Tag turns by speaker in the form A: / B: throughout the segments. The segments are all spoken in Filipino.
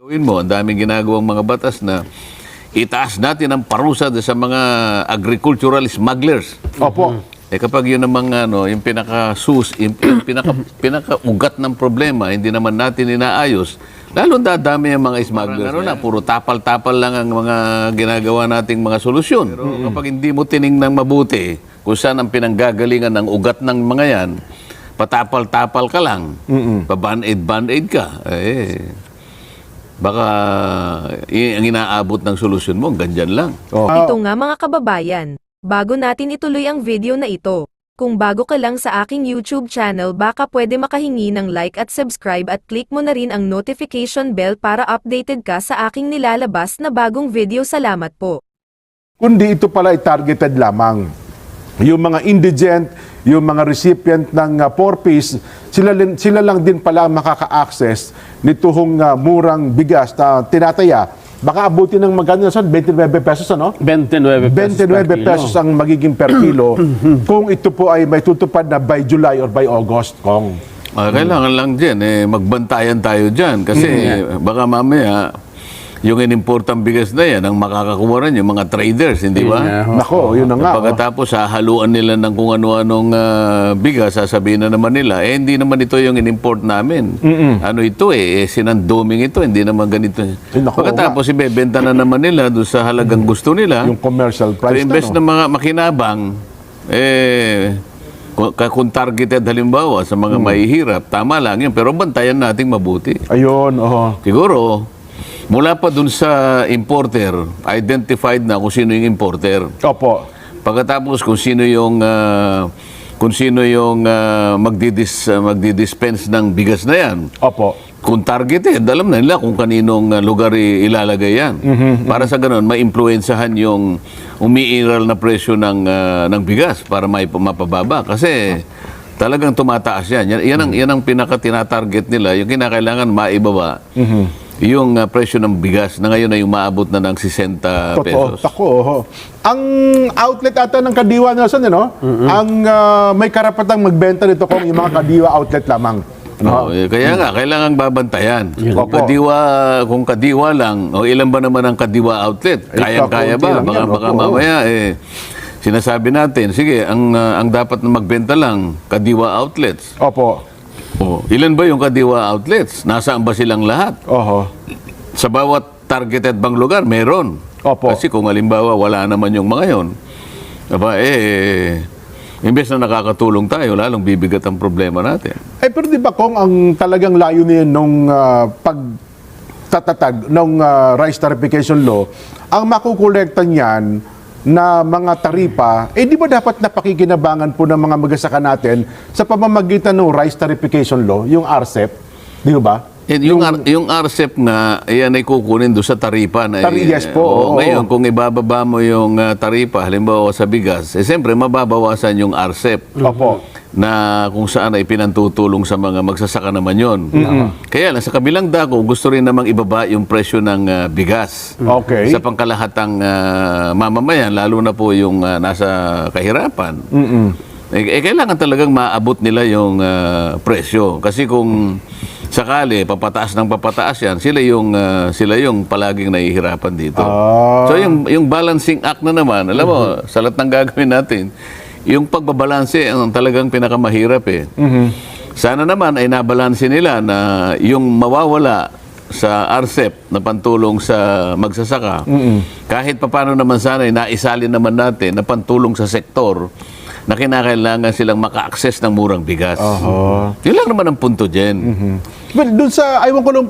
A: Gawin mo, ang daming ginagawang mga batas na itaas natin ang parusa sa mga agricultural smugglers.
B: Opo.
A: Kapag yun namang yung pinaka-ugat ng problema, hindi naman natin inaayos, lalo dadami ang mga smugglers. Puro tapal-tapal lang ang mga ginagawa nating mga solusyon. Pero kapag hindi mo tiningnan mabuti kung saan ang pinanggagalingan ng ugat ng mga yan, patapal-tapal ka lang, pa-band-aid ka, baka ang inaabot ng solusyon mo, ganyan lang.
C: Ito nga mga kababayan, bago natin ituloy ang video na ito, kung bago ka lang sa aking YouTube channel baka pwede makahingi ng like at subscribe at click mo na rin ang notification bell para updated ka sa aking nilalabas na bagong video. Salamat po.
B: Kundi ito pala ay targeted lamang. Yung mga indigent, yung mga recipient ng 4-piece, sila lang din pala makaka-access nitong murang bigas na tinataya. Baka abutin ng magkano, 29 pesos, ano?
D: 29 pesos
B: 29 pesos ang magiging per kilo kung ito po ay may tutupad na by July or by August, Kong.
A: Kailangan lang dyan, magbantayan tayo dyan. Kasi baka mamaya, yung inimportang bigas na yan, ang makakakuha rin yung mga traders, hindi ba?
B: Nako, yun na nga.
A: Pagkatapos, haluan nila ng kung ano-anong bigas, sasabihin na naman nila, hindi naman ito yung inimport namin. Ano ito sinanduming ito, hindi naman ganito.
B: Nako,
A: Pagkatapos, ibebenta na naman nila doon sa halagang gusto nila.
B: Yung commercial price
A: imbes na mga makinabang, kung targeted halimbawa sa mga mahihirap, tama lang yun, pero bantayan nating mabuti.
B: Ayun, oho.
A: Siguro, mula pa dun sa importer, identified na kung sino yung importer.
B: Opo.
A: Pagkatapos kung sino yung magdidispense ng bigas na yan.
B: Opo.
A: Kung targeted, alam na nila kung kaninong lugar ilalagay yan. Para sa ganun, ma-influensyahan yung umiiral na presyo ng bigas para mapababa. Kasi talagang tumataas yan. Yan ang pinaka-tinatarget nila. Yung kinakailangan maibaba. Yung presyo ng bigas na ngayon ay umaabot na ng 60 pesos.
B: Tako. Ang outlet ata ng Kadiwa, Nelson, ang may karapatang magbenta nito kung yung mga Kadiwa outlet lamang.
A: Kaya nga, kailangan babantayan. Kung Kadiwa lang, ilan ba naman ang Kadiwa outlet? Kayang-kaya ba? Baka mamaya, sinasabi natin, sige, ang dapat na magbenta lang, Kadiwa outlets.
B: Opo.
A: Ilan ba yung Kadiwa outlets? Nasaan ba silang lahat?
B: Oho.
A: Sa bawat targeted bang lugar, meron.
B: Opo.
A: Kasi kung halimbawa wala naman yung mga yon, imbes na nakakatulong tayo, lalong bibigat ang problema natin.
B: Pero di ba kung ang talagang layunin nung pagtatatag ng rice tarification law, ang makukolekta niyan na mga taripa, di ba dapat napakikinabangan po ng mga magsasaka natin sa pamamagitan ng rice tarification law, yung RCEP, di ba?
A: Yung RCEP nga, yan ay kukunin doon sa taripa.
B: Yes po.
A: Ngayon, kung ibababa mo yung taripa, halimbawa sa bigas, siyempre mababawasan yung RCEP.
B: Opo.
A: Na kung saan ay pinantutulong sa mga magsasaka naman yon. Kaya lang, sa kabilang dako, gusto rin namang ibaba yung presyo ng bigas.
B: Okay.
A: Sa pangkalahatang mamamayan, lalo na po yung nasa kahirapan. Kailangan talagang maabot nila yung presyo. Kasi kung sakali, papataas ng papataas yan, sila yung palaging nahihirapan dito. So yung balancing act na naman, alam mo, sa lahat ng gagawin natin, yung pagbabalanse ang talagang pinakamahirap Sana naman ay nabalanse nila na yung mawawala sa RCEP na pantulong sa magsasaka, kahit papano naman sana ay naisalin naman natin na pantulong sa sektor na kinakailangan silang maka-access ng murang bigas. Yun lang naman ang punto dyan.
B: Well, dun sa, ayaw ko lang,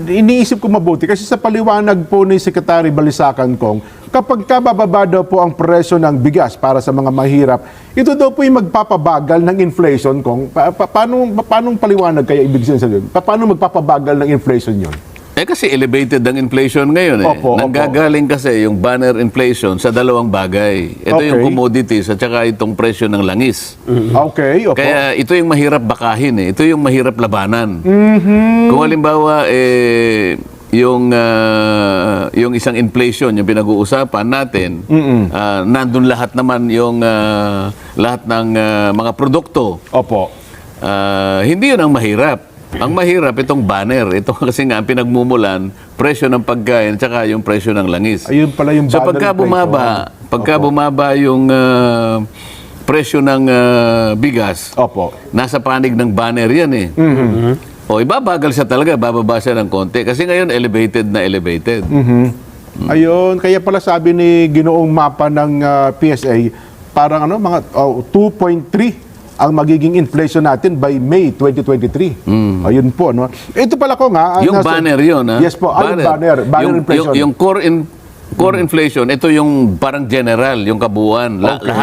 B: iniisip ko mabuti kasi sa paliwanag po ni Secretary Balisacan Kong, kapag kabababa daw po ang presyo ng bigas para sa mga mahirap, ito daw po yung magpapabagal ng inflation, Kong. Paano paliwanag kaya ibig sabihin? Paano magpapabagal ng inflation yun?
A: Kasi elevated ang inflation ngayon
B: Opo.
A: Nanggagaling kasi yung banner inflation sa dalawang bagay. Ito yung commodities at saka itong presyo ng langis.
B: Okay, opo.
A: Kaya ito yung mahirap bakahin Ito yung mahirap labanan. Kung halimbawa yung isang inflation, yung pinag-uusapan natin, nandun lahat naman yung lahat ng mga produkto.
B: Opo.
A: Hindi yun ang mahirap. Ang mahirap itong banner. Ito kasi nga ang pinagmumulan, presyo ng pagkain tsaka yung presyo ng langis.
B: Ayun pala yung
A: So
B: banner
A: pagka bumaba yung presyo ng bigas,
B: Opo.
A: nasa panig ng banner yan eh. O ibabagal siya talaga, bababa siya ng konti. Kasi ngayon elevated na elevated.
B: Ayun, kaya pala sabi ni Ginoong Mapa ng PSA, parang mga 2.3 ang magiging inflation natin by May 2023. Ayun po, no? Ito pala ko nga.
A: Yung banner yun, ha?
B: Yes po, yung banner inflation.
A: Yung core inflation, ito yung parang general, yung kabuuan.
B: Okay.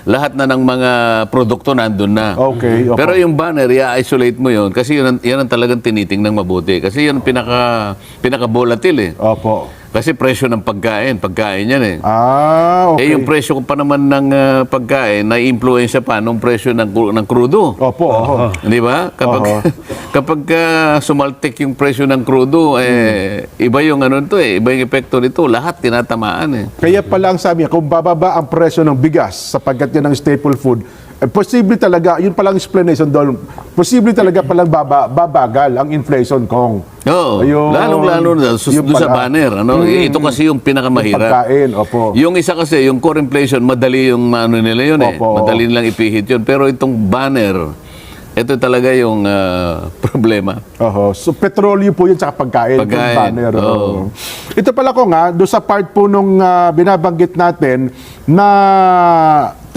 A: Lahat na ng mga produkto nandun na.
B: Okay, opo.
A: Pero yung banner, i-isolate mo yun kasi yan ang talagang tinitingnan mabuti. Kasi yun pinaka-volatile eh.
B: Opo.
A: Kasi presyo ng pagkain yan eh.
B: Okay.
A: Yung presyo pa naman ng pagkain, na-influensya pa nung presyo ng crudo.
B: Opo.
A: Di ba? Kapag sumaltik yung presyo ng crudo, iba yung iba yung epekto nito. Lahat tinatamaan eh.
B: Kaya pala ang sabi niya, kung bababa ang presyo ng bigas, sapagkat yan ang staple food, posible talaga, yun palang explanation doon, posible talaga palang babagal ang inflation, Kong.
A: Oo.
B: Ayun.
A: Lalong-lalo na
B: Yun
A: doon sa
B: pala.
A: banner. Ito kasi yung pinakamahirap.
B: Pagkain, opo.
A: Yung isa kasi, yung core inflation, madali yung nila yun eh.
B: Opo.
A: Madali nilang ipihit yun. Pero itong banner, ito talaga yung problema.
B: So, petrolyo po yun sa pagkain. Yung banner.
A: Oo.
B: Ito pala ko nga, doon sa part po nung binabanggit natin na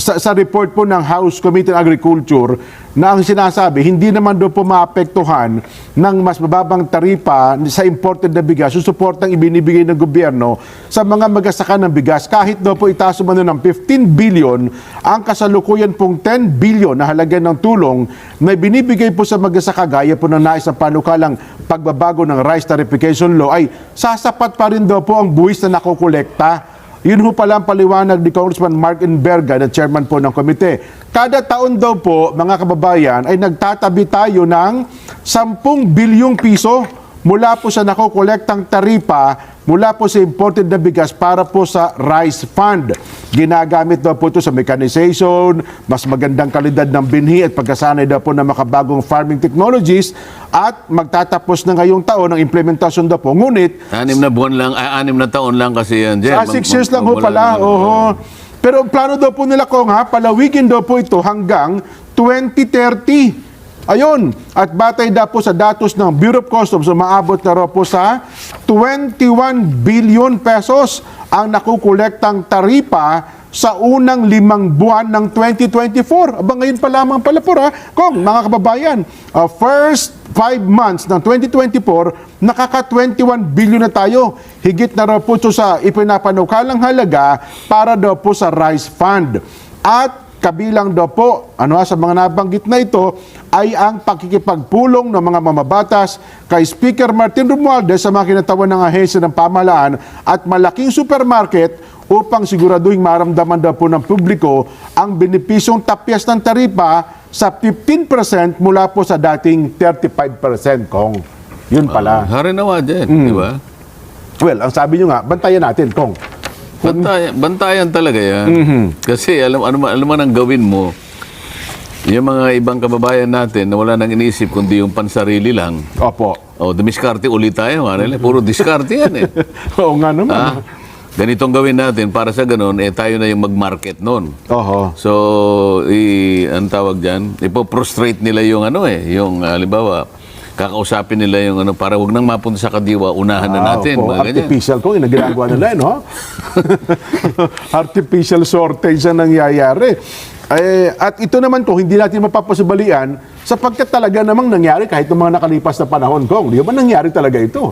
B: sa report po ng House Committee on Agriculture na ang sinasabi, hindi naman doon po maapektuhan ng mas mababang taripa sa imported na bigas, susuportang ibinibigay ng gobyerno sa mga magsasaka ng bigas. Kahit daw po itaas mo ng 15 billion, ang kasalukuyan pong 10 billion na halaga ng tulong na binibigay po sa magsasaka gaya po ng nais ng panukalang pagbabago ng rice tarification law ay sasapat pa rin daw po ang buwis na nakukolekta. Yun ho pala ang paliwanag ni Congressman Mark Enverga, na chairman po ng komite. Kada taon daw po, mga kababayan, ay nagtatabi tayo ng 10 bilyong piso mula po sa nakokolektang taripa mula po sa imported na bigas para po sa rice fund. Ginagamit daw po ito sa mechanization, mas magandang kalidad ng binhi at pagkasanay daw po ng makabagong farming technologies at magtatapos na ngayong taon ang implementasyon daw po. Ngunit,
A: 6 na taon lang kasi yan, Jen.
B: 6 years lang ho pala. Pero ang plano daw po nila, Kong, palawigin daw po ito hanggang 2030. Ayun, at batay daw po sa datos ng Bureau of Customs, maabot na raw po sa 21 billion pesos ang nakukolektang taripa sa unang 5 buwan ng 2024. Aba, ngayon pa lamang pala po, Kong, mga kababayan, first 5 months ng 2024, nakaka 21 billion na tayo. Higit na raw po ito sa ipinapanukalang halaga para daw po sa rice fund. At kabilang daw po, sa mga nabanggit na ito, ay ang pakikipagpulong ng mga mamabatas kay Speaker Martin Romualdez sa mga kinatawan ng ahensya ng pamahalaan at malaking supermarket upang siguraduhin maramdaman daw po ng publiko ang benepisyong tapyas ng taripa sa 15% mula po sa dating 35%, Kong. Yun pala.
A: Harinawa, Jen, di ba?
B: Well, ang sabi nyo nga, bantayan natin, Kong.
A: Bantayan talaga yan. Kasi alam mo nang gawin mo, yung mga ibang kababayan natin na wala nang iniisip kundi yung pansarili lang.
B: Opo.
A: Dumiskarte ulit tayo. Puro diskarte yan eh.
B: Oo nga naman.
A: Ganitong gawin natin para sa ganun, tayo na yung mag-market nun.
B: Oho.
A: So, ang tawag dyan, ipoprostrate nila yung yung halimbawa, kakausapin nila yung para wag nang mapunta sa kadiwa, unahan na natin.
B: Opo.
A: Mga ganyan.
B: Artificial kung ginagawa nila, no? Artificial shortage ang nangyayari. At ito naman ko, hindi natin mapapasubalian sapagkat talaga namang nangyari kahit ng mga nakalipas na panahon, Kong. Di ba nangyari talaga ito?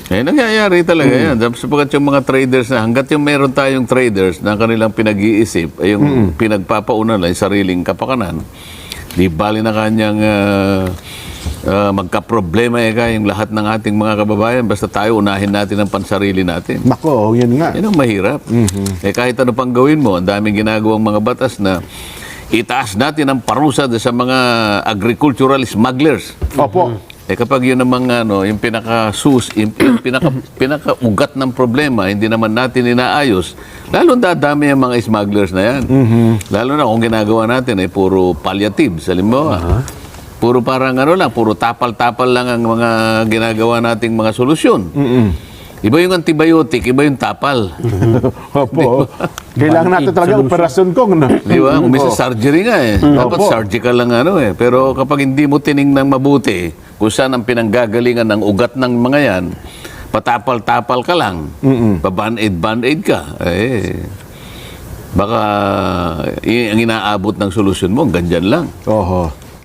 A: Nangyayari talaga yan. Sapagkat yung mga traders na, hanggat yung meron tayong traders na kanilang pinag-iisip, ay yung pinagpapauna lang, yung sariling kapakanan, di bali na kanyang magka-problema yung lahat ng ating mga kababayan, basta tayo unahin natin ang pansarili natin.
B: Nako, yan nga.
A: Yan ang mahirap. Kahit ano pang gawin mo, ang daming ginagawang mga batas na itaas natin ang parusa sa mga agricultural smugglers.
B: Opo.
A: Kapag yun namang yung pinaka-ugat ng problema, hindi naman natin inaayos, lalo dadami ang mga smugglers na yan. Lalo na kung ginagawa natin ay puro palliatives, halimbawa. Puro parang ano lang, puro tapal-tapal lang ang mga ginagawa nating mga solusyon. Iba yung antibiotic, iba yung tapal.
B: Opo. Kailangan natin talaga operasyon kong. No?
A: Di ba? Umisa surgery nga eh. Dapat
B: Opo.
A: surgical lang ano eh. Pero kapag hindi mo tiningnan mabuti kung saan ang pinanggagalingan ng ugat ng mga yan, patapal-tapal ka lang, pa-band-aid ka, baka ang inaabot ng solusyon mo, ganyan lang.
B: Oho.